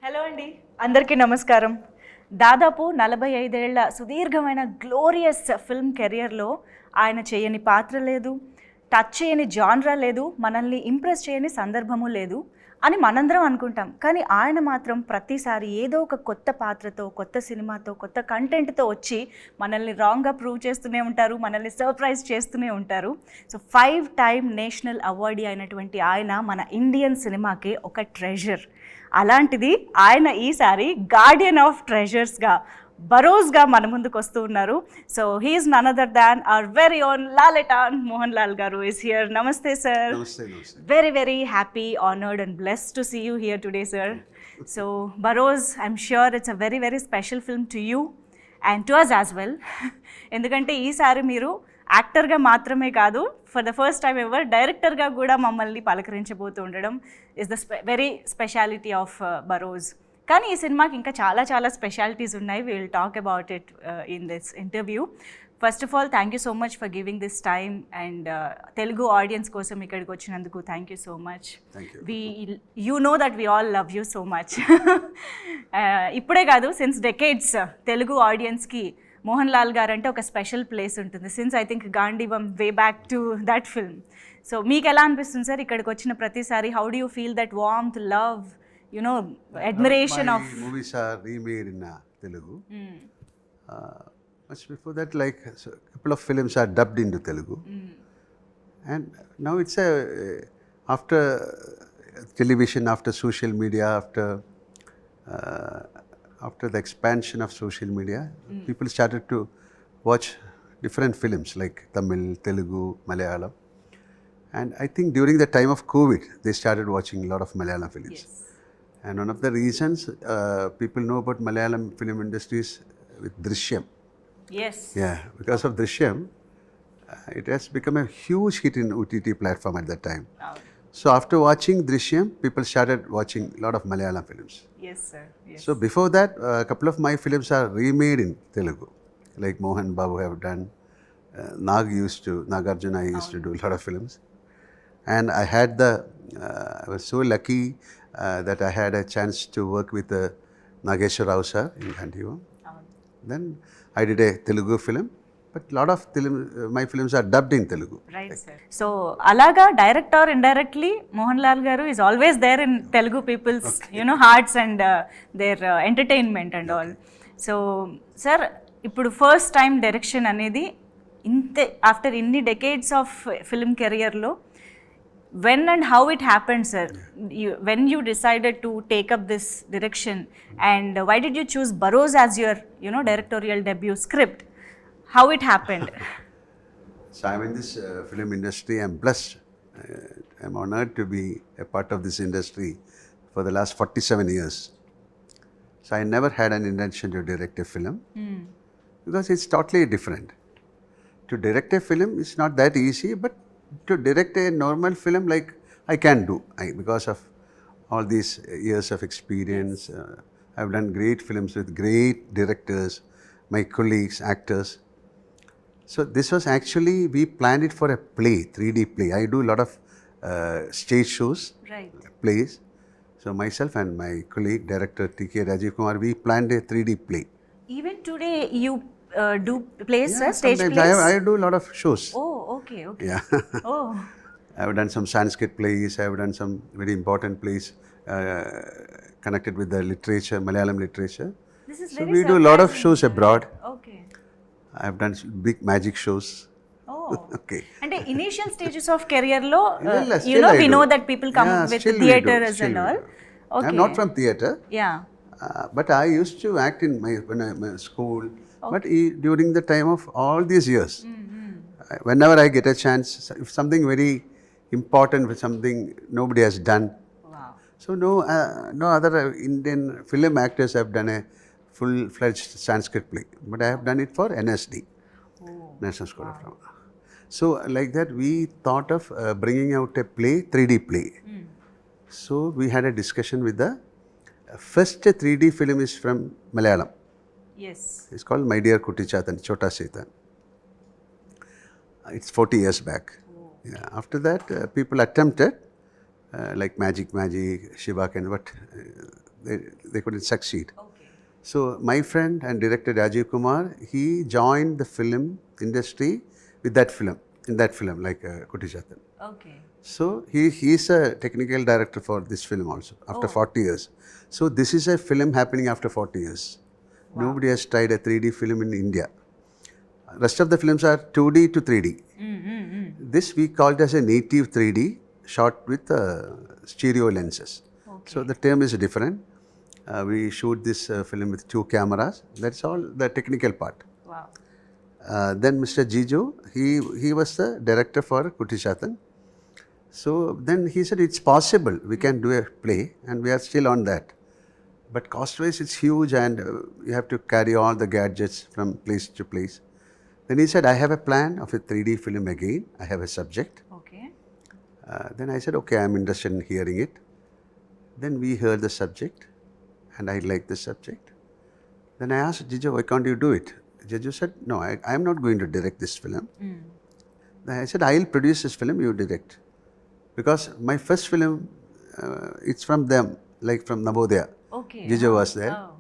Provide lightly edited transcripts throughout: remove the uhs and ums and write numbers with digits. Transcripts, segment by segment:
Hello అండి, అందరికీ నమస్కారం. దాదాపు 45 ఏళ్ల సుదీర్ఘమైన గ్లోరియస్ ఫిల్మ్ కెరియర్లో ఆయన చేయని పాత్ర లేదు, టచ్ చేయని జాన్రా లేదు, మనల్ని ఇంప్రెస్ చేయని సందర్భము లేదు అని మనందరం అనుకుంటాం. కానీ ఆయన మాత్రం ప్రతిసారి ఏదో ఒక కొత్త పాత్రతో, కొత్త సినిమాతో, కొత్త కంటెంట్తో వచ్చి మనల్ని రాంగ్గా ప్రూవ్ చేస్తూనే ఉంటారు, మనల్ని సర్ప్రైజ్ చేస్తూనే ఉంటారు. సో 5 టైమ్ నేషనల్ అవార్డీ అయినటువంటి ఆయన మన ఇండియన్ సినిమాకి ఒక ట్రెజర్. అలాంటిది ఆయన ఈసారి గార్డియన్ ఆఫ్ ట్రెజర్స్గా బరోజ్గా మన ముందుకు వస్తూ ఉన్నారు. So he's none other than our very own Lalettan Mohan garu is here. నమస్తే sir. Very very happy, honoured and blessed to see you here today sir. So Barroz, I'm sure it's a very very special film to you and to us as well. ఎందుకంటే ఈసారి మీరు యాక్టర్గా మాత్రమే కాదు, for the first time ever డైరెక్టర్గా కూడా మమ్మల్ని పలకరించబోతూ ఉండడం is the very speciality of బరోజ్. కానీ ఈ సినిమాకి ఇంకా చాలా చాలా స్పెషాలిటీస్ ఉన్నాయి. We will talk about it in this interview. First of all thank you so much for giving this time and Telugu audience కోసం ఇక్కడికి వచ్చినందుకు thank you so much. You know that we all love you so much. ఇప్పుడే కాదు, since decades Telugu ఆడియన్స్కి మోహన్ లాల్ గారు అంటే ఒక special place ఉంటుంది. Since I think Gandeevam way back to that film. So మీకు ఎలా అనిపిస్తుంది సార్ ఇక్కడికి వచ్చిన ప్రతిసారి? How do you feel that warmth, love, you know, admiration of movies are remade in Telugu. Much before that, like a couple of films are dubbed into Telugu. And now it's after television, after social media, after the expansion of social media, people started to watch different films like Tamil, Telugu, Malayalam. And I think during the time of COVID, they started watching a lot of Malayalam films. yes. And one of the reasons people know about Malayalam film industries with Drishyam. Yes. Yeah, because of Drishyam, it has become a huge hit in OTT platform at that time. Oh. So after watching Drishyam, people started watching a lot of Malayalam films. Yes sir. Yes. So before that, a couple of my films are remade in Telugu. Like Mohanlal have done, Nagarjuna used to do a lot of films. And I had I was so lucky that I had a chance to work with Nageshwar Rao sir in Antony. Then I did a Telugu film, but a lot of my films are dubbed in Telugu. Right sir. So alaga direct or indirectly Mohanlal garu is always there in Telugu people's hearts and their entertainment and all. So sir, ఇప్పుడు first time direction అనేది ఇంతే after ఇన్ని decades of film కెరియర్లో, when and how it happened sir? When you decided to take up this direction, and why did you choose Barroz as your directorial debut script? How it happened? So I'm in this film industry. I'm blessed. I'm honored to be a part of this industry for the last 47 years. So I never had an intention to direct a film because it's totally different. To direct a film is not that easy, but to direct a normal film, like I can do, because of all these years of experience. I've done great films with great directors, my colleagues, actors. So this was actually, we planned it for a play, 3D play. I do a lot of stage shows, Right. plays. So myself and my colleague, director T.K. Rajiv Kumar, we planned a 3D play. Even today you do plays, Yeah, stage sometimes plays? I do a lot of shows. Oh, okay. Yeah. Oh, I've done some Sanskrit plays, I've done some very important plays connected with the literature, Malayalam literature. this is So very we do a lot of surprising, shows sir. abroad. Okay. I've done big magic shows. Oh. Okay. అంటే initial stages of career లో Still I we do. know that people come Yeah, with still we do, theaters still and we all. do. Okay. I'm not from theatre, Yeah. but I used to act in my school. But during the time of all these years, whenever I get a chance, if something very important, with something nobody has done, Wow. so no other Indian film actors have done a full-fledged Sanskrit play, but I have done it for NSD, National School of Drama. So like that, we thought of bringing out a play, 3D play. So we had a discussion with the first 3D film is from Malayalam. Yes. It's called My Dear Kutti Chatan, Chota Setan. It's 40 years back. Yeah. After that, people attempted, like Magic, Shiva Ken, but they couldn't succeed. Okay. So my friend and director Rajiv Kumar, he joined the film industry with that film, in that film, like Kuti Chatan. Okay. So he's a technical director for this film also, after 40 years. So this is a film happening after 40 years. Nobody has tried a 3D film in India. Rest of the films are 2D to 3D. This we called as a native 3D, shot with stereo lenses. Okay. So the term is different. We shoot this film with 2 cameras. That's all the technical part. Wow. Then Mr. Jiju, he was the director for Kuti Chatan. So then he said it's possible, we can do a play, and we are still on that. But cost-wise it's huge, and you have to carry all the gadgets from place to place. Then he said, I have a plan of a 3D film again, I have a subject. Okay. Then I said, okay, I'm interested in hearing it. Then we heard the subject, and I liked the subject. Then I asked Jiju, why can't you do it? Jiju said, no, I am not going to direct this film. Then I said, I'll produce this film, you direct. Because my first film, it's from them, like from Navodaya. Okay. Jiju was there. Oh.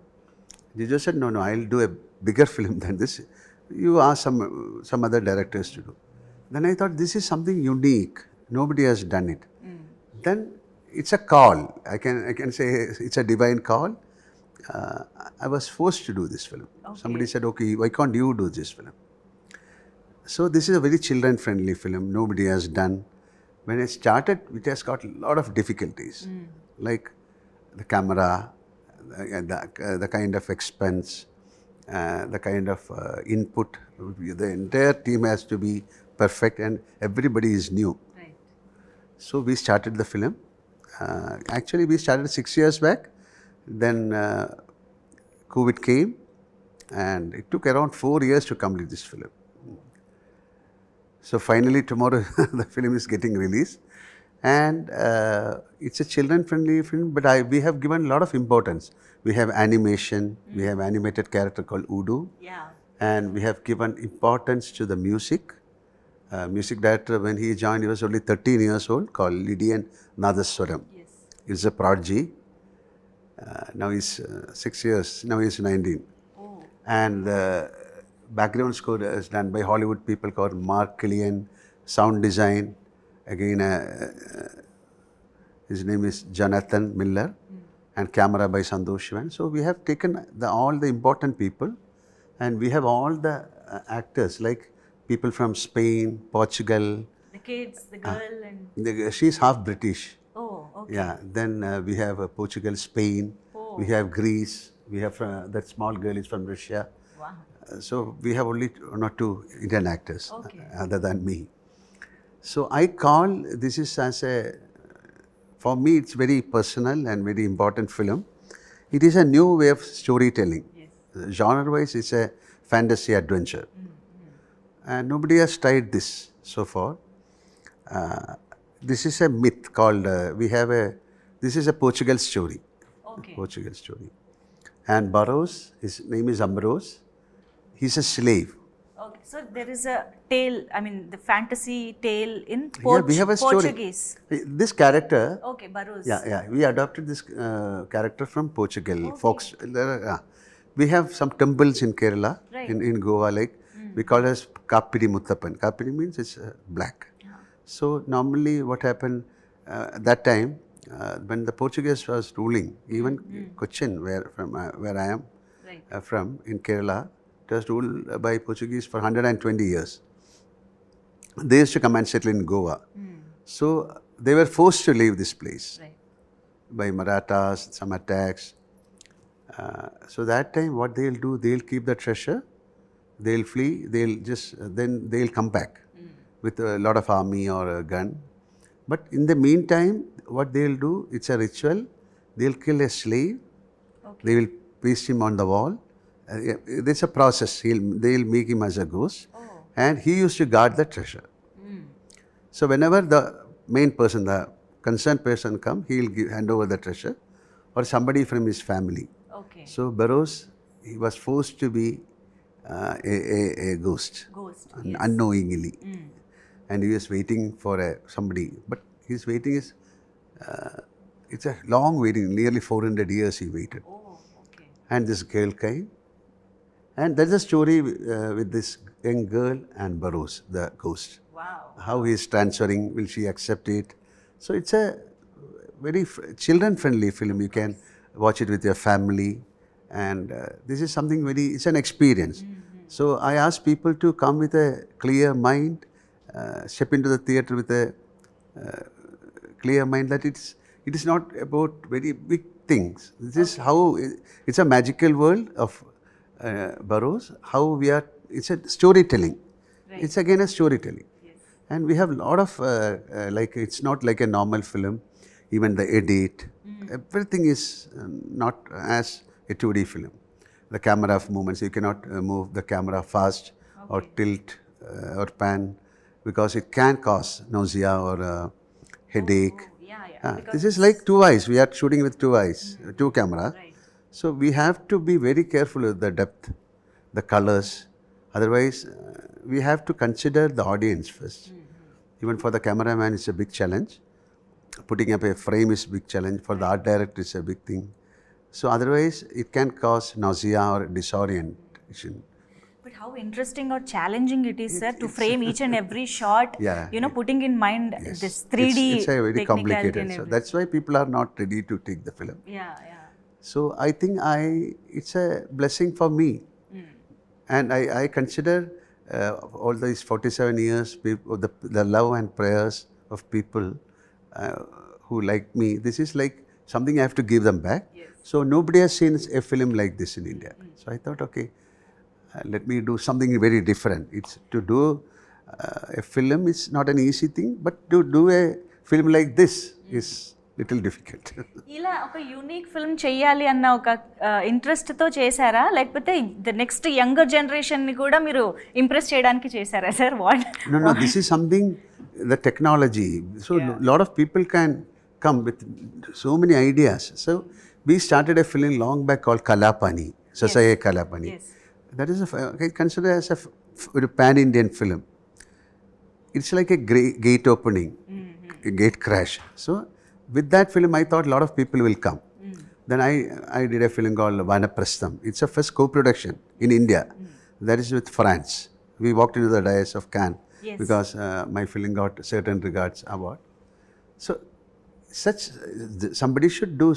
Jiju said, no, I'll do a bigger film than this. You ask some other directors to do. Then I thought, this is something unique. Nobody has done it. Then it's a call. I can say it's a divine call. I was forced to do this film. Okay. Somebody said, okay, why can't you do this film? So this is a very children-friendly film. Nobody has done. When I started, it has got a lot of difficulties, like the camera, the kind of expense, the kind of input. The entire team has to be perfect, and everybody is new. Right. So we started the film. Actually, we started 6 years back. Then COVID came, and it took around 4 years to complete this film. So finally, tomorrow the film is getting released, and it's a children-friendly film. But we have given a lot of importance. We have animation. We have animated character called Udu. Yeah. And we have given importance to the music. Music director, when he joined, he was only 13 years old, called Lydian Nadaswaram. Yes. He's a prodigy. Now he's 6 years. Now he's 19. Oh. And the background score is done by Hollywood people called Mark Killian. Sound design, again, his name is Jonathan Miller. And camera by Santosh Shivan. So we have taken all the important people, and we have all the actors, like people from Spain, Portugal. The kids, the girl, and She's half British. oh, okay. Yeah. Then we have Portugal, Spain. Oh. We have Greece. We have that small girl is from Russia. Wow. So we have only 1 or 2 Indian actors, Okay. other than me. So I call this is as a, for me it's very personal and very important film. It is a new way of storytelling. Yes. Genre-wise, it's a fantasy adventure. And nobody has tried this so far. This is a myth called, this is a Portugal story. Okay. Portugal story. And Barroz, his name is Barroz. He's a slave. Okay. So there is a tale, I mean, the fantasy tale in We have a story. Portuguese. This character, Okay, Barroz. we adopted this character from Portugal. Folks, we have some temples in Kerala, Right. in Goa, like we call it as Kapidi Muttappan. Kapidi means it's black. So normally what happened that time, when the Portuguese was ruling, even Cochin, where I am Right. from, in Kerala, it was ruled by Portuguese for 120 years. They used to come and settle in Goa. So they were forced to leave this place Right. by Marathas, some attacks. So that time what they'll do, they'll keep the treasure, they'll flee, then they'll come back with a lot of army or a gun. But in the meantime, what they'll do, it's a ritual, they'll kill a slave, they will paste him on the wall. There's a process, they'll make him as a ghost, and he used to guard the treasure. So whenever the main person, the concerned person come, he'll hand over the treasure, or somebody from his family. Okay. So Barroz, he was forced to be a ghost, unknowingly. And he was waiting for somebody, but his waiting is it's a long waiting, nearly 400 years he waited. Oh, okay. And this girl came. And there's a story with this young girl and Barroz, the ghost. Wow. How he is transferring, will she accept it? So it's a very children-friendly film. You can watch it with your family. And this is something it's an experience. So I ask people to come with a clear mind, step into the theatre with a clear mind that it is not about very big things. This is how, it's a magical world of Barroz, how it's a storytelling. Right. It's again a storytelling. Yes. And we have a lot of, it's not like a normal film, even the edit, everything is not as a 2D film. The camera of movements, you cannot move the camera fast or tilt or pan, because it can cause nausea or headache. This is like 2 eyes. We are shooting with 2 eyes, 2 cameras. Right. So we have to be very careful with the depth, the colors. Otherwise, we have to consider the audience first. Even for the cameraman, it's a big challenge. Putting up a frame is a big challenge. For the art director, it's a big thing. So otherwise, it can cause nausea or disorientation. But how interesting or challenging it is, sir, to frame each and every shot, putting in mind this 3D It's a very complicated. So everything. that's why people are not ready to take the film. Yeah. So I think it's a blessing for me. And I consider all these 47 years, the love and prayers of people who like me, this is like something I have to give them back. Yes. So nobody has seen a film like this in India. So I thought, okay, let me do something very different. It's to do a film is not an easy thing, but to do a film like this is little difficult. ఇలా ఒక unique film చేయాలి అన్న ఒక ఇంట్రెస్ట్తో చేశారా, లేకపోతే the next younger జనరేషన్ని కూడా మీరు ఇంప్రెస్ చేయడానికి చేశారా sir? What? No, this is something, the technology. So lot of people can come with so many ideas. So we started a film long back called Kalapani, Sasaye Kalapani. Yes. That is I consider as a pan-Indian film. It's like a gate opening, a gate crash. So with that film, I thought a lot of people will come. Then I did a film called Vanaprastham. It's a first co-production in India. That is with France. We walked into the dais of Cannes because my film got certain regards award. So somebody should do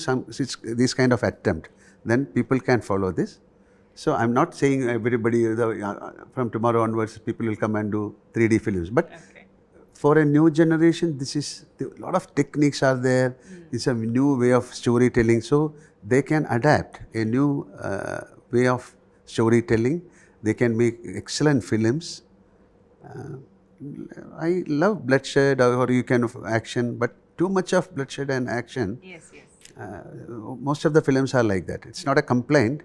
this kind of attempt. Then people can follow this. So I'm not saying everybody, from tomorrow onwards, people will come and do 3D films. But for a new generation, a lot of techniques are there. It's a new way of storytelling. So they can adapt a new way of storytelling. They can make excellent films. I love bloodshed or you can of action, but too much of bloodshed and action. Yes. Most of the films are like that. It's not a complaint.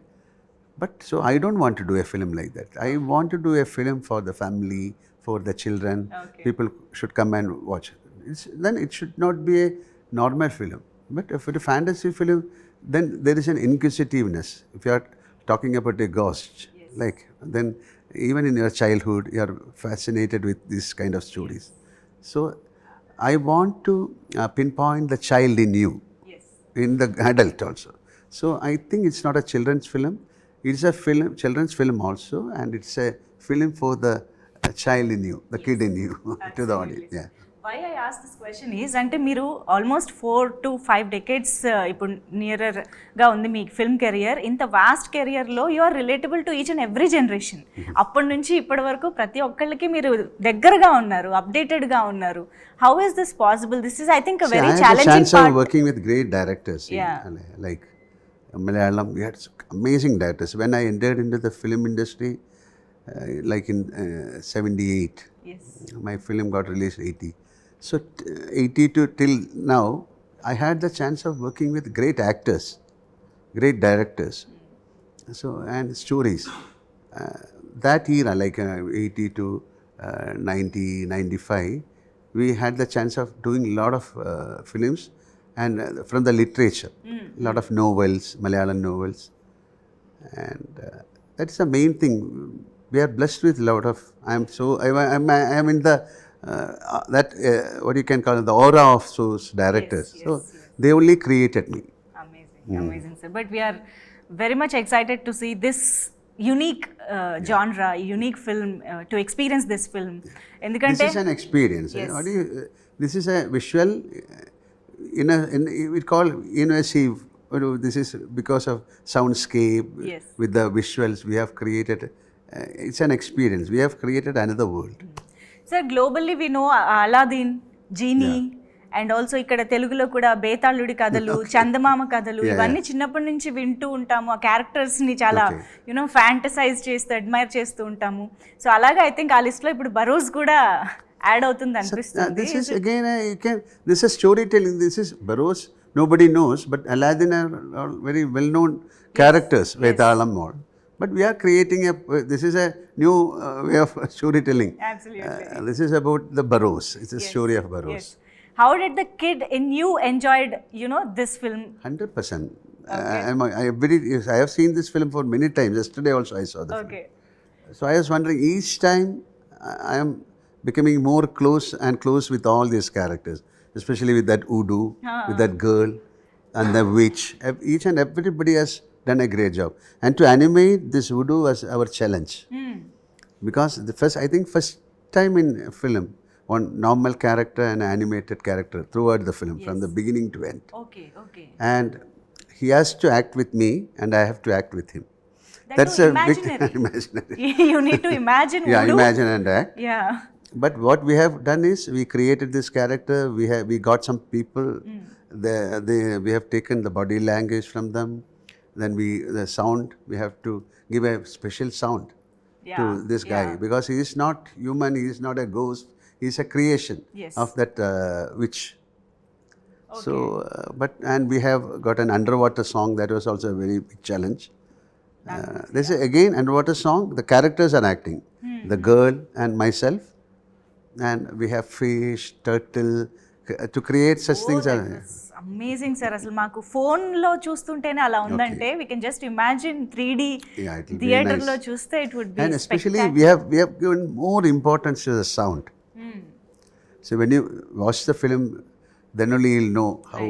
But so I don't want to do a film like that. I want to do a film for the family, for the children. People should come and watch. Then it should not be a normal film. But if it's a fantasy film, then there is an inquisitiveness. If you are talking about a ghost, then even in your childhood, you are fascinated with this kind of stories. So I want to pinpoint the child in you, in the adult also. So I think it's not a children's film. It's a children's film also, and it's a film for the child in you, the kid in you, to the audience. Yeah. Why I ask this question is, అంటే మీరు almost 4 to 5 decades ఇప్పుడు నియరర్గా ఉంది మీ film career. ఇంత vast కెరియర్లో you are relatable to each and every generation. అప్పటి నుంచి ఇప్పటి వరకు ప్రతి ఒక్కళ్ళకి మీరు దగ్గరగా ఉన్నారు, అప్డేటెడ్గా ఉన్నారు. How is this possible? This is I think a very challenging part. Working with great directors, like Malayalam, we had amazing directors. When I entered into the film industry, like in 78, my film got released 80. So 80 to till now, I had the chance of working with great actors, great directors, so and stories. That era, like 80 to 90, 95, we had the chance of doing a lot of films. And from the literature, a lot of novels, Malayalam novels. And that's the main thing. We are blessed with a lot of, I'm in the that what you can call the aura of those directors. Yes, So yes. they only created me. Amazing, amazing, sir. But we are very much excited to see this unique genre, unique film, to experience this film. This is an experience. Yes. This is a visual, we call immersive. This is because of soundscape. Yes. With the visuals we have created. It's an experience. We have created another world. Sir, globally we know Aladdin, Genie, and also ఇక్కడ తెలుగులో కూడా బేతాళుడి కథలు, చందమామ కథలు, ఇవన్నీ చిన్నప్పటి నుంచి వింటూ ఉంటాము. ఆ క్యారెక్టర్స్ని చాలా ఫ్యాంటసైజ్ చేస్తూ అడ్మైర్ చేస్తూ ఉంటాము. సో అలాగే ఐ థింక్ ఆ లిస్ట్లో ఇప్పుడు బరోజ్ కూడా యాడ్ అవుతుంది అనిపిస్తుంది. This is again, this is storytelling. This is Barroz. Nobody knows, but Aladdin are very well-known characters. Vetalam all. But we are creating this is a new way of storytelling. Absolutely. This is about the Barroz. It's a story of Barroz. Yes. How did the kid in you enjoyed, this film? 100%. I have seen this film for many times. Yesterday also I saw the film. So I was wondering, each time I am becoming more close and close with all these characters, especially with that Udu, with that girl and the witch. Each and everybody has done a great job. And to animate this Udu was our challenge. Because I think first time in film, one normal character and animated character throughout the film, from the beginning to end. Okay. And he has to act with me and I have to act with him. That's a imaginary. big imaginary. You need to imagine. Yeah, imagine and act. Yeah. But what we have done is we created this character. We got some people. We have taken the body language from them. Then the sound, we have to give a special sound to this guy, because he is not human. He is not a ghost. He is a creation of that witch. Okay. So, and we have got an underwater song. That was also a very big challenge. This is again underwater song. The characters are acting. The girl and myself. And we have fish, turtle, to create such things. Amazing sir. అసలు మాకు ఫోన్లో చూస్తుంటేనే అలా ఉందంటే we can just imagine 3D థియేటర్లో చూస్తే it would be. And especially we have given more importance to the sound. So when you watch the film, then only you'll know how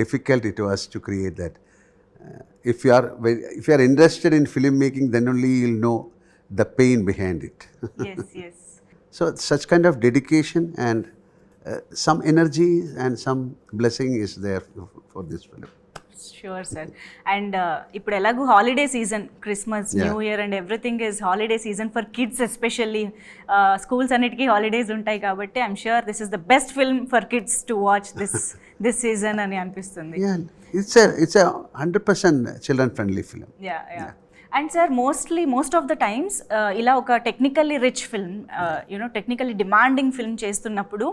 difficult it was to create that. If you are interested in filmmaking, then only you'll know the pain behind it. Yes. So such kind of dedication and some energy and some blessing is there for this film. Sure, sir. And ఇప్పుడు ఎలాగూ holiday season, Christmas, new year and everything is holiday season for kids especially. Schools అన్నిటికీ holidays ఉంటాయి కాబట్టి I'm sure this is the best film for kids to watch this season అని అనిపిస్తుంది. It's a 100% children friendly film. Yeah. And sir most of the times ఇలా ఒక technically rich film, technically demanding film చేస్తున్నప్పుడు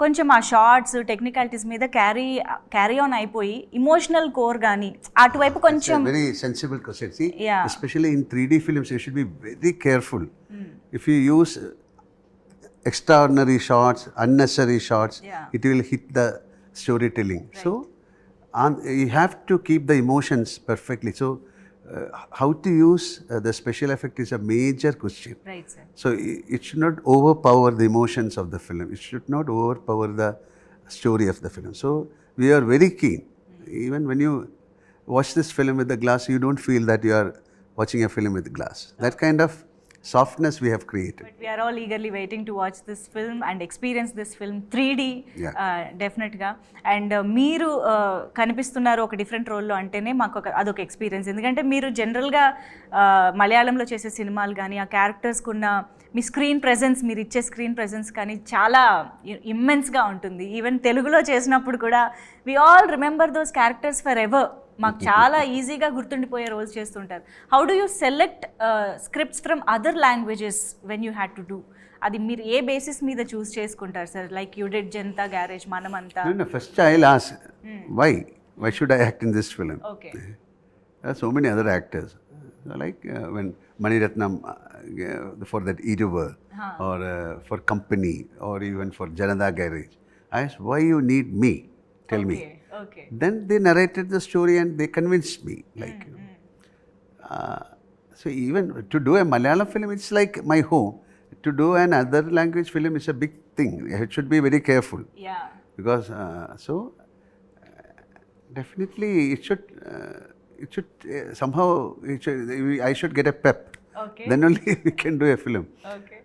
కొంచెం ఆ shorts technicalities మీద carry on అయిపోయి emotional core కానీ అటువైపు కొంచెం. Very sensible question. See, especially in 3D films, you should be very careful. If you use extraordinary shots, unnecessary shots, it will hit the storytelling. Right. So you have to keep the emotions perfectly. So how to use the special effect is a major question. Right, sir. So it should not overpower the emotions of the film. It should not overpower the story of the film. So we are very keen. Even when you watch this film with the glass, you don't feel that you are watching a film with glass. That kind of softness we have created. But we are all eagerly waiting to watch this film and experience this film 3D. డెఫినెట్గా. And మీరు కనిపిస్తున్నారు ఒక different రోల్లో అంటేనే మాకు అదొక experience. ఎందుకంటే మీరు జనరల్గా మలయాళంలో చేసే సినిమాలు కానీ ఆ క్యారెక్టర్స్కి ఉన్న మీ స్క్రీన్ ప్రెజెన్స్, మీరు ఇచ్చే స్క్రీన్ ప్రెజెన్స్ కానీ చాలా ఇమ్మెన్స్గా ఉంటుంది. ఈవెన్ తెలుగులో చేసినప్పుడు కూడా we all remember those characters forever. మాకు చాలా ఈజీగా గుర్తుండిపోయే రోల్స్ చేస్తుంటారు. How do you select scripts from other languages when you had to do? అది మీరు ఏ బేసిస్ మీద చూస్ చేసుకుంటారు sir? Like you did Janatha Garage, Manamantha. First I'll ask, why should I act in this film? Okay. There are so many other actors. Like when Mani Ratnam for that Iruvar, or for Company, or even for Janata Garage, I asked, why you need me? Tell me. Okay. Then they narrated the story and they convinced me. So even to do a Malayalam film, it's like my home. To do an other language film is a big thing. It should be very careful. Yeah. Because definitely it should somehow I should get a pep. Okay. Then only we can do a film. Okay.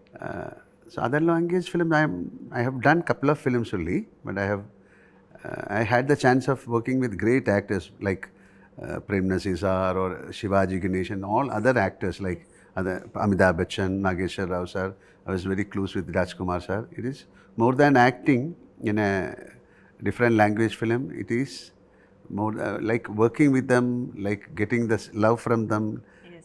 So other language film, I have done couple of films only, but I had the chance of working with great actors like Prem Nazir or Shivaji Ganesan, all other actors like other Amitabh Bachchan, Nageshwar Rao sir. I was very close with Rajkumar sir. It is more than acting in a different language film. It is more like working with them, like getting the love from them,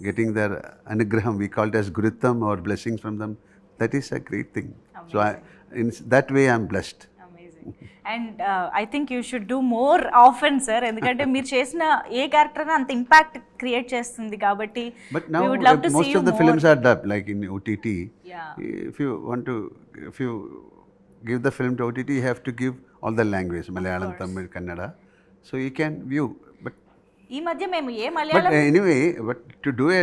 getting their anugraham. We call it as gurutam or blessings from them. That is a great thing. Amazing. So in that way, I am blessed. Amazing. And I think you should do more often, sir. ఎందుకంటే మీరు చేసిన ఏ character అంత impact create చేస్తుంది కాబట్టి But now we would love to see most you of the more. films are dubbed, like in OTT. Yeah. If you give the film to OTT, you have to give all the language, Malayalam, Tamil, Kannada. So you can view. ఈ మధ్య మేము ఏ But Malayalam anyway, but to do a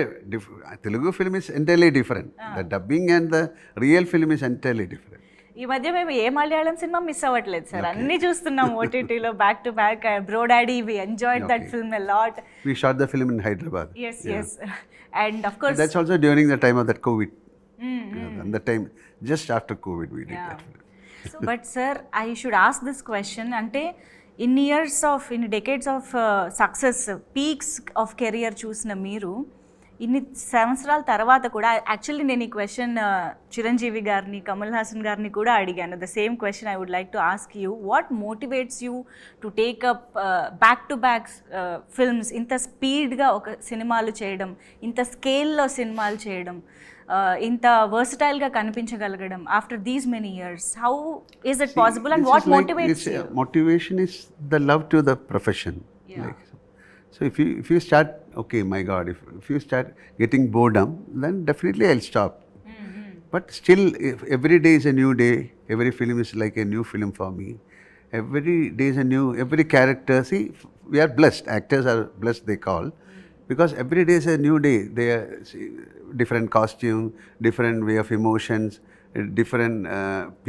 Telugu film is entirely different. The dubbing and the real film is entirely different. ఈ మధ్య మేము ఏ Malayalam cinema miss అవ్వట్లేదు sir, అన్ని చూస్తున్నాం ఓటీటీలో back to back. Bro daddy, we enjoyed that film a lot. We shot the film in Hyderabad. Yes. And of course that's also during the time of that COVID. And the time just after COVID we did that film. But sir I should ask this question. అంటే ఇన్ని decades of success, peaks of career చూసిన మీరు ఇన్ని సంవత్సరాల తర్వాత కూడా, actually నేను ఈ క్వశ్చన్ చిరంజీవి గారిని, కమల్ హాసన్ గారిని కూడా అడిగాను. The same question I would like to ask you. What motivates you to take up back to back films? ఇంత స్పీడ్గా ఒక సినిమాలు చేయడం, ఇంత స్కేల్లో సినిమాలు చేయడం, ఇంత వర్సటైల్గా కనిపించగలగడం after these many years, how is it possible and what motivates you? Motivation is the love to the profession. Like, so if you start, okay, my God, if you start getting boredom, then definitely I'll stop. But still, if every day is a new day, every film is like a new film for me. Every day is a new, every character. See, we are blessed. Actors are blessed, they call, because every day is a new day. They are different costume, different way of emotions, different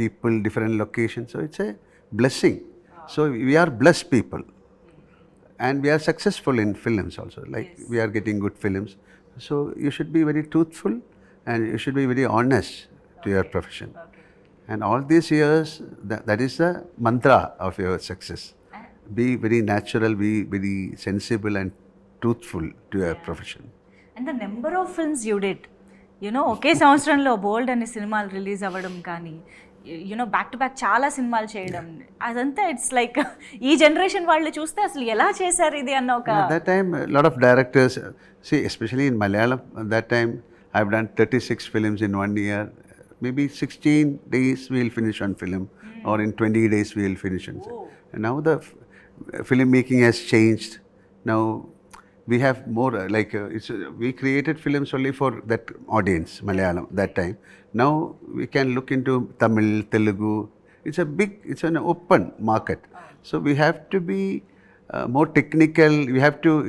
people, different locations. So it's a blessing. So we are blessed people. And we are successful in films also, like we are getting good films. So you should be very truthful and you should be very honest to your profession. And all these years, that is the mantra of your success. Be very natural, be very sensible and truthful to your profession. And the number of films you did, ఒకే సంవత్సరంలో బోల్డ్ అనే సినిమాలు release అవ్వడం కానీ, back to back చాలా సినిమాలు చేయడం, అదంతా it's like ఈ జనరేషన్ వాళ్ళు చూస్తే అసలు ఎలా చేశారు ఇది అన్న ఒక. At that time, a lot of directors, see, especially in Malayalam, at that time, I've done 36 films in 1 year. Maybe 16 days we'll finish one film, or in 20 days we'll finish one film. And now the filmmaking has changed. Now we have more we created films only for that audience, Malayalam, that time. Now we can look into Tamil, Telugu. It's an open market. So we have to be more technical.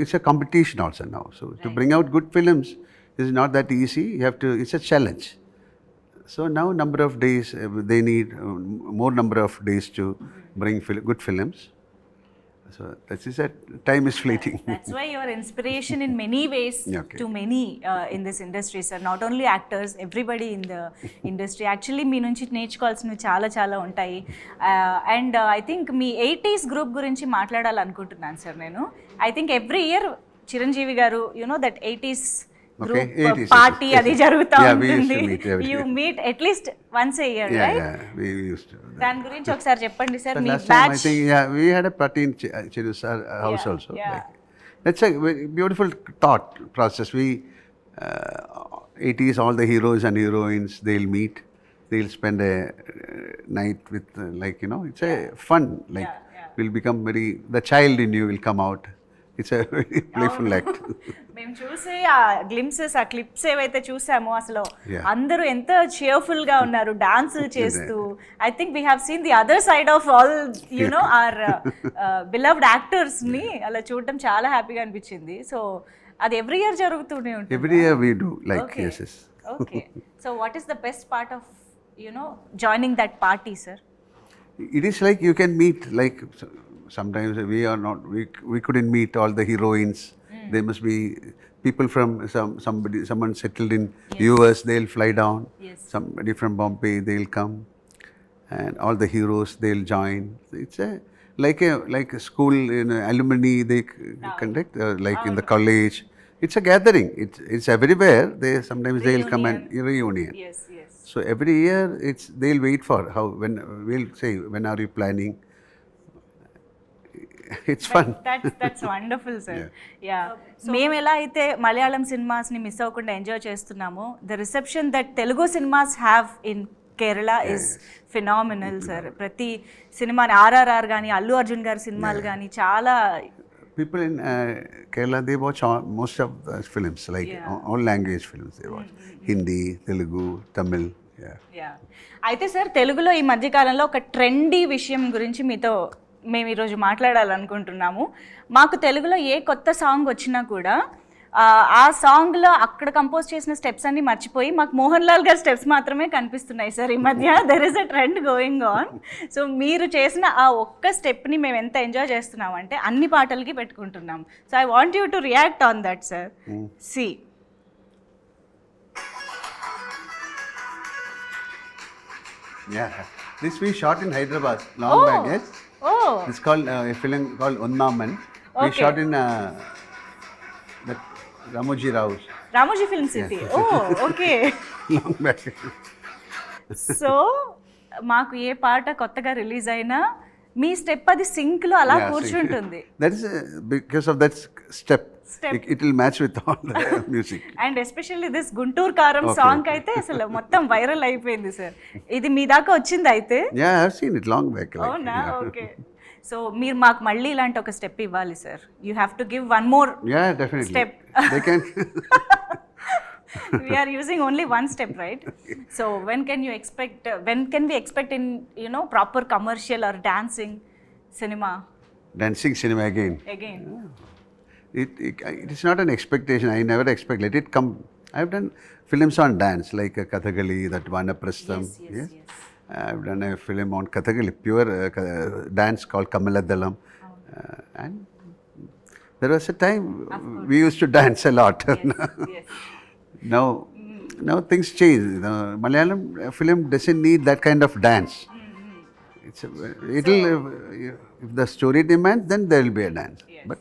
It's a competition also now. So to bring out good films is not that easy. It's a challenge. So now number of days, they need more number of days to bring good films. So that is that time is fleeting. That's why you are inspiration in many ways to many in this industry, sir. Not only actors, everybody in the industry. Actually, మీ నుంచి నేర్చుకోవాల్సినవి చాలా ఉంటాయి. And I think me 80s group గురించి మాట్లాడాలనుకుంటున్నాను sir నేను. I think every year Chiranjeevi గారు, that 80s group party అది జరుగుతూ ఉంటుంది. You meet at least once A year, right? We used to. దాని గురించి ఒకసారి చెప్పండి sir. Me last time I think we had a party in Chiru sir house also. That's a beautiful thought process. We 80s, all the heroes and heroines, they'll meet, they'll spend a night with it's a fun, we'll become the child in you will come out. It's a very playful act. మేము చూసే ఆ glimpses, ఆ clips ఏవైతే చూసామో, అసలు అందరూ ఎంత cheerful గా ఉన్నారు డాన్స్ చేస్తూ. I think we have seen the other side of all our beloved actors ని అలా చూడటం చాలా హ్యాపీగా అనిపించింది. సో అది ఎవ్రీ ఇయర్ జరుగుతూనే ఉంటుంది. Every year we do, like, yes. Okay. So what is the best part of joining that party, sir? It is like you can meet, like sometimes we are not, we couldn't meet all the heroines. There must be people from someone settled in US, they'll fly down. Yes. Somebody from Bombay, they'll come. And all the heroes, they'll join. It's like a school, alumni, they conduct, like in the college. It's a gathering. It's everywhere. Sometimes they'll come and reunion. Yes, yes. So every year they'll wait for when we'll say, when are you planning? It's fun. That's wonderful, sir. Yeah. మేము ఎలా అయితే Malayalam సినిమాస్ని miss అవ్వకుండా enjoy చేస్తున్నామో, the reception that Telugu cinemas have in Kerala is phenomenal, sir. ప్రతి సినిమాని RRR కానీ, అల్లు అర్జున్ గారి సినిమాలు కానీ చాలా. People in Kerala, they watch most of the films, like all language films they watch. Hindi, Telugu, Tamil. అయితే సార్, తెలుగులో ఈ మధ్యకాలంలో ఒక ట్రెండీ విషయం గురించి మీతో మేము ఈరోజు మాట్లాడాలనుకుంటున్నాము. మాకు తెలుగులో ఏ కొత్త సాంగ్ వచ్చినా కూడా ఆ సాంగ్లో అక్కడ కంపోజ్ చేసిన స్టెప్స్ అన్ని మర్చిపోయి మాకు మోహన్ లాల్ గారి స్టెప్స్ మాత్రమే కనిపిస్తున్నాయి సార్ ఈ మధ్య. There is a trend going on. So మీరు చేసిన ఆ ఒక్క స్టెప్ని మేము ఎంత ఎంజాయ్ చేస్తున్నాం అంటే అన్ని పాటలకి పెట్టుకుంటున్నాం. So I want you to react on that, sir. సి This we shot in Hyderabad long back. Yes. Oh. It's called a film called Unnaman. We shot in that Ramoji Rao's. Ramoji Film City. Oh, okay. Long back. So మాకు ఏ పాట కొత్తగా release అయినా మీ step అది sync లో అలా కూర్చుంటుంది. That is because of that step. It will match with all the music. And especially this Guntur కారం song అయితే అసలు మొత్తం వైరల్ అయిపోయింది, సార్. ఇది మీ దాకా వచ్చింది అయితే? Yeah, I have seen it long back. అవునా? ఓకే. సో మీరు మాకు మళ్ళీ ఇలాంటి ఒక స్టెప్ ఇవ్వాలి, sir. You have to give one more. Yeah, definitely. Step. They can. We are using only one step, right? So when can we expect in proper commercial or dancing cinema? Dancing cinema again. It is not an expectation. I never expect. Let it come. I have done films on dance, like Kathakali, that Vanaprastham. Yes. I have done a film on Kathakali, pure dance called Kamaladalam. And there was a time we used to dance a lot. Yes. Now things change. Malayalam film doesn't need that kind of dance. If the story demands, then there will be a dance. Yes. But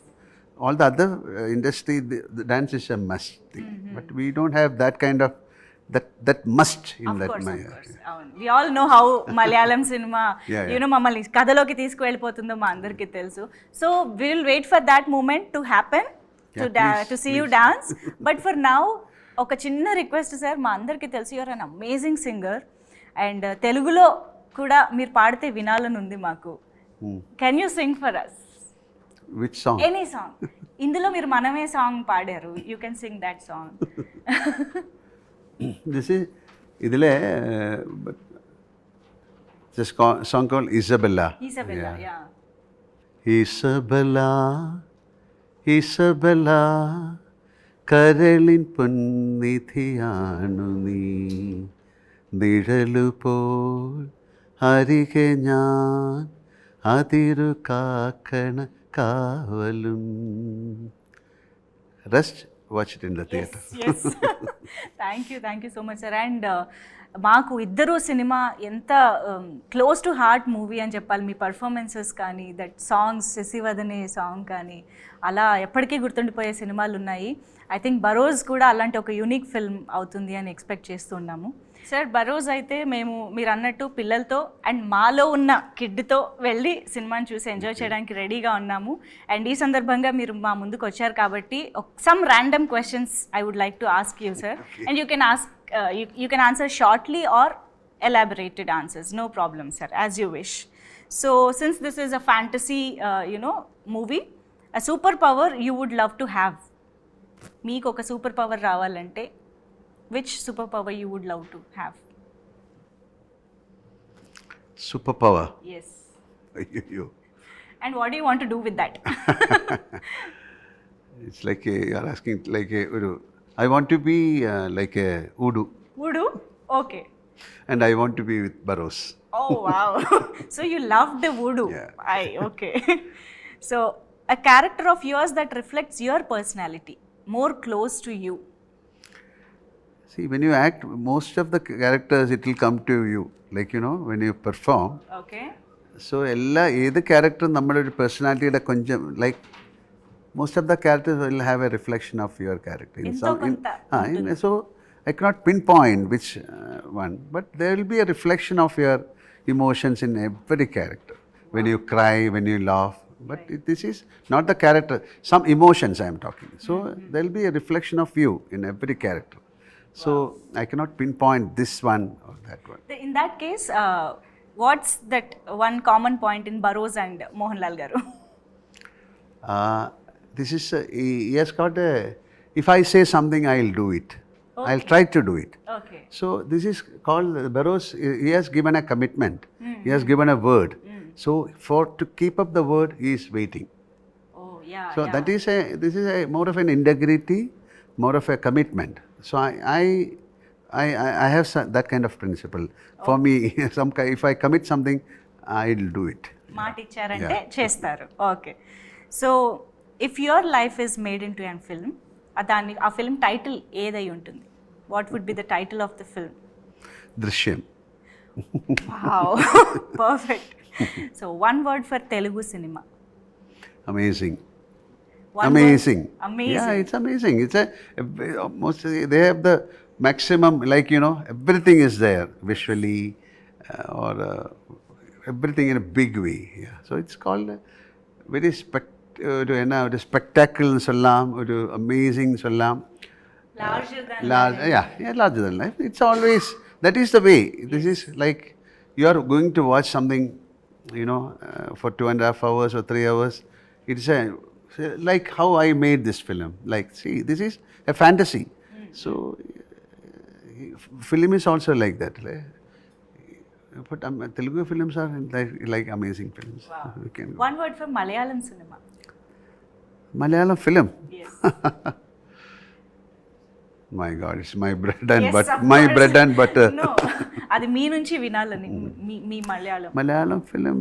all the other industry, the dance is a must thing. But we don't have that kind of that must in Of that. course. We all know how Malayalam cinema, మమ్మల్ని కథలోకి తీసుకువెళ్ళిపోతుందో మా అందరికీ తెలుసు. So we will wait for that moment to happen, to see you dance. But for now, ఒక చిన్న request, sir. మా అందరికీ తెలుసు you're an amazing singer, and తెలుగులో కూడా మీరు పాడితే వినాలని ఉంది మాకు. Can you sing for us? Which song? Any song. ఇందులో మీరు మనమే సాంగ్ పాడారు. You can sing that song. This is idile this song called Isabella. Yeah. Isabella കരളിൻ പൊന്നിധിയാണു നീ, നിഴലുപോൽ അരികെ ഞാൻ, അതിരു കാക്കണ കാവലും. Rest, watch it in the theatre. Yes. Thank you so much, sir. And మాకు ఇద్దరు సినిమా ఎంత క్లోజ్ టు హార్ట్ మూవీ అని చెప్పాలి. మీ పర్ఫార్మెన్సెస్ కానీ, దట్ సాంగ్స్, శశివదనే సాంగ్ కానీ, అలా ఎప్పటికీ గుర్తుండిపోయే సినిమాలు ఉన్నాయి. ఐ థింక్ బరోజ్ కూడా అలాంటి ఒక యూనిక్ ఫిల్మ్ అవుతుంది అని ఎక్స్పెక్ట్ చేస్తున్నాము. సార్, బరోజ్ అయితే మీరు అన్నట్టు పిల్లలతో అండ్ మాలో ఉన్న కిడ్తో వెళ్ళి సినిమాని చూసి ఎంజాయ్ చేయడానికి రెడీగా ఉన్నాము. అండ్ ఈ సందర్భంగా మీరు మా ముందుకు వచ్చారు కాబట్టి some random questions I would like to ask you, sir. And you can answer shortly or elaborated answers, no problem, sir, as you wish. So since this is a fantasy movie, a superpower you would love to have. Meeku oka superpower ravalante, which superpower you would love to have? Superpower? Yes. You. And what do you want to do with that? It's like you're asking like I want to be like a voodoo. Voodoo? Okay. And I want to be with Barroz. Oh wow! So you love the voodoo. Yeah. Okay. So a character of yours that reflects your personality, more close to you. See, when you act, most of the characters, it will come to you. Like, you know, when you perform. Okay. So, every character, our personality, like, most of the characters will have a reflection of your character. So, I cannot pinpoint which one, but there will be a reflection of your emotions in every character. When you cry, when you laugh. But this is not the character, some emotions I am talking. So, there will be a reflection of you in every character. So, I cannot pinpoint this one or that one. In that case, what's that one common point in Barroz and Mohanlal garu? This is, he has got a, if I say something, I'll do it. Okay. I'll try to do it. Okay. So, this is called, Barroz, he has given a commitment. He has given a word. So, to keep up the word, he is waiting. Oh, yeah. So, this is a more of an integrity, more of a commitment. So, I have that kind of principle. For me, if I commit something, I'll do it. మాట ఇచ్చారంటే చేస్తారు. Okay. So if your life is made into an film, ఆ film title ఏదై ఉంటుంది? What would be the title of the film? Drishyam. Wow, perfect. So one word for Telugu cinema. Amazing. Amazing. Yeah, it's amazing. It's almost, they have the maximum, like, you know, everything is there visually or everything in a big way. Yeah. So it's called very spectacle sollam, amazing sollam. Larger than life. Yeah, larger than life. It's always, that is the way. This is like you are going to watch something, you know, for 2.5 hours or 3 hours. It's like how I made this film. Like, see, this is a fantasy. So, film is also like that. But Telugu films are like amazing films. Wow. One word for Malayalam cinema. Malayalam film? Yes. My God, it's my bread and Yes, butter. of My course. bread and butter. No, అది మీ నుంచి వినాలని. మీ Malayalam. Malayalam film.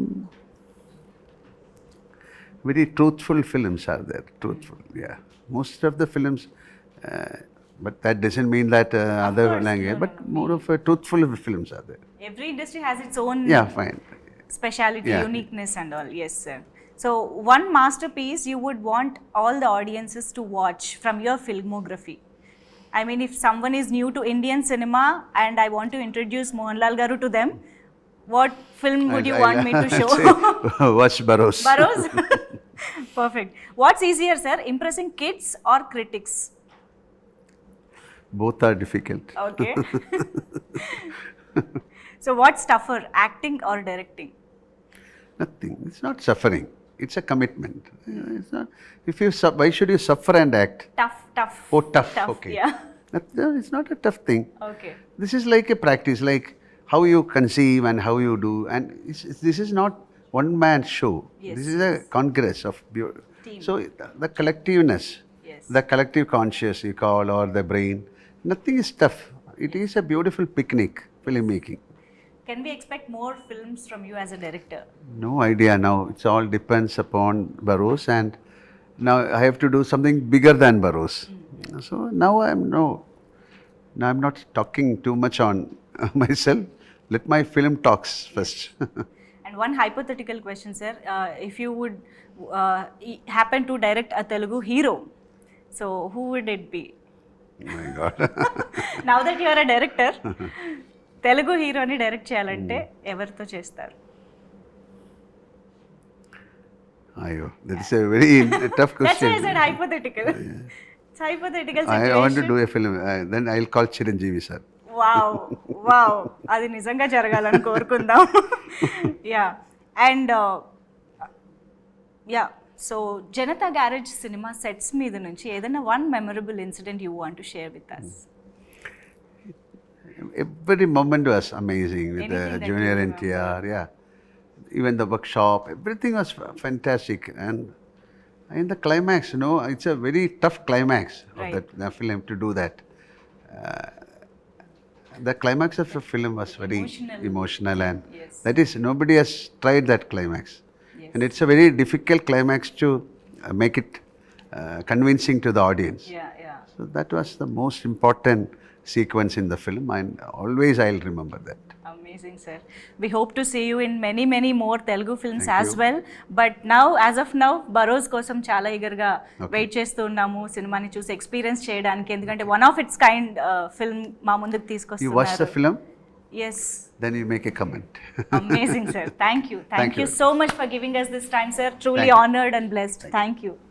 Very truthful films are there. Truthful, yeah. Most of the films, but that doesn't mean that other course, language. no, But more of a truthful films are there. Every industry has its own Fine. speciality, Yeah. uniqueness and all. Yes, sir. So one masterpiece you would want all the audiences to watch from your filmography. I mean, if someone is new to Indian cinema and I want to introduce Mohanlal garu to them, what film would you want me to show? Watch Barroz. Barroz? Perfect. What's easier, sir, impressing kids or critics? Both are difficult. Okay. So what's tougher, acting or directing? Nothing. It's not suffering. It's a commitment. It's not. If you why should you suffer and act? Tough. Oh, tough. Okay. Yeah. It's not a tough thing. Okay. This is like a practice, like how you conceive and how you do. And this is not one man show. Yes, This is a congress of Team. So the collectiveness, Yes. the collective conscious you call, or the brain, nothing is tough. It is a beautiful picnic, filmmaking. Can we expect more films from you as a director? No idea now. It all depends upon Barroz, and now I have to do something bigger than Barroz. So now I'm not talking too much on myself. Let my film talks first. And one hypothetical question, sir. If you would happen to direct a Telugu hero, so who would it be? Oh my God. Now that you are a director, Telugu హీరోని direct చేయాలంటే ఎవరితో చేస్తారు? Ayo, that is a very tough That's why I question. said hypothetical. It's hypothetical I situation. want to do a film. Then I'll call Chiranjeevi sir. Wow, అది నిజంగా జరగాలని కోరుకుందాం. And so Janatha Garage cinema sets మీద నుంచి ఏదైనా one memorable incident you want to share with us? Every moment was amazing with Anything the that junior you NTR. Yeah, even the workshop, everything was fantastic. And in the climax, it's a very tough climax of Right. that film to do that. The climax of the film was very emotional and Yes. that is, nobody has tried that climax. Yes. And it's a very difficult climax to make it convincing to the audience. Yeah, yeah. So that was the most important sequence in the film, and always I'll remember that. Amazing, sir. We hope to see you in many, many more Telugu films Thank as you. well. But now, as of now, Barroz కోసం చాలా ఈగర్గా wait చేస్తూ ఉన్నాము సినిమాని చూసి experience చేయడానికి. ఎందుకంటే one of its kind film మా ముందుకు You watch the తీసుకొస్తున్నారు. film, yes, then you make a comment. Amazing sir. Thank you Thank you. So much for giving us this time, sir. Truly Thank you. honored and blessed. Thank you.